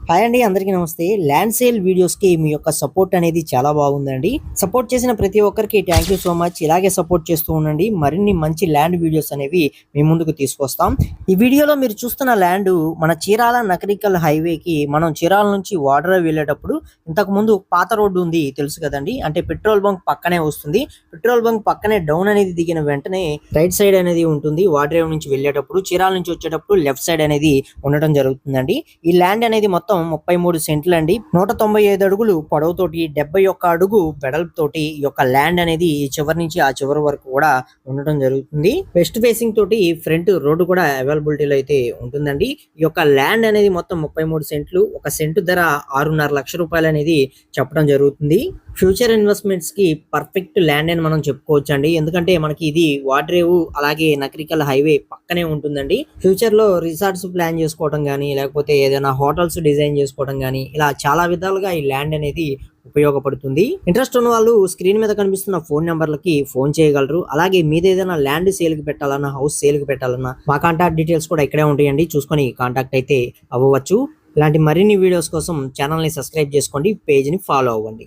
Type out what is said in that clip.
Hi అండి, అందరికీ నమస్తే. ల్యాండ్ సేల్ వీడియోస్‌కి మీ యొక్క సపోర్ట్ అనేది చాలా బాగుందండి. సపోర్ట్ చేసిన ప్రతి ఒక్కరికి థ్యాంక్ యూ సో మచ్. ఇలాగే సపోర్ట్ చేస్తూ ఉండండి. మరిన్ని మంచి ల్యాండ్ వీడియోస్ అనేవి మీ ముందుకు తీసుకొస్తాం. ఈ వీడియోలో మీరు చూస్తున్న ల్యాండ్ మన చీరాల నకరికల్ హైవేకి మనం చీరాల నుంచి వాడ్రేవ్ వెళ్ళేటప్పుడు ఇంతకుముందు పాత రోడ్డు ఉంది తెలుసు కదండి. అంటే పెట్రోల్ బంక్ పక్కనే వస్తుంది. పెట్రోల్ బంక్ పక్కనే డౌన్ అనేది దిగిన వెంటనే రైట్ సైడ్ అనేది ఉంటుంది. వాడ్రేవ్ నుంచి వెళ్ళేటప్పుడు, చీరాల నుంచి వచ్చేటప్పుడు లెఫ్ట్ సైడ్ అనేది ఉండటం జరుగుతుందండి. ఈ ల్యాండ్ అనేది మొత్తం 33 సెంట్లు అండి. 195 అడుగులు పొడవుతోటి 71 అడుగు వెడల్పుతోటి ఈ యొక్క ల్యాండ్ అనేది ఈ చివరి నుంచి ఆ చివరి వరకు కూడా ఉండటం జరుగుతుంది. వెస్ట్ ఫేసింగ్ తోటి ఫ్రంట్ రోడ్డు కూడా అవైలబిలిటీలో అయితే ఉంటుందండి. ఈ యొక్క ల్యాండ్ అనేది మొత్తం 33 సెంట్లు. ఒక సెంటు ధర 6.5 లక్షల రూపాయలు అనేది చెప్పడం జరుగుతుంది. ఫ్యూచర్ ఇన్వెస్ట్మెంట్స్ కి పర్ఫెక్ట్ ల్యాండ్ అని మనం చెప్పుకోవచ్చు అండి. ఎందుకంటే మనకి ఇది వాడ్రేవు అలాగే నకరికల్ హైవే పక్కనే ఉంటుందండి. ఫ్యూచర్ లో రిసార్ట్స్ ప్లాన్ చేసుకోవడం కానీ, లేకపోతే ఏదైనా హోటల్స్ డిజైన్ చేసుకోవడం కానీ, ఇలా చాలా విధాలుగా ఈ ల్యాండ్ అనేది ఉపయోగపడుతుంది. ఇంట్రెస్ట్ ఉన్న వాళ్ళు స్క్రీన్ మీద కనిపిస్తున్న ఫోన్ నెంబర్లకి ఫోన్ చేయగలరు. అలాగే మీద ఏదైనా ల్యాండ్ సేల్ కి పెట్టాలన్నా, హౌస్ సేల్ కి పెట్టాలన్నా మా కాంటాక్ట్ డీటెయిల్స్ కూడా ఇక్కడే ఉంటాయండి. చూసుకొని కాంటాక్ట్ అయితే అవ్వవచ్చు. ఇలాంటి మరిన్ని వీడియోస్ కోసం ఛానల్ ని సబ్స్క్రైబ్ చేసుకోండి, పేజ్ ని ఫాలో అవ్వండి.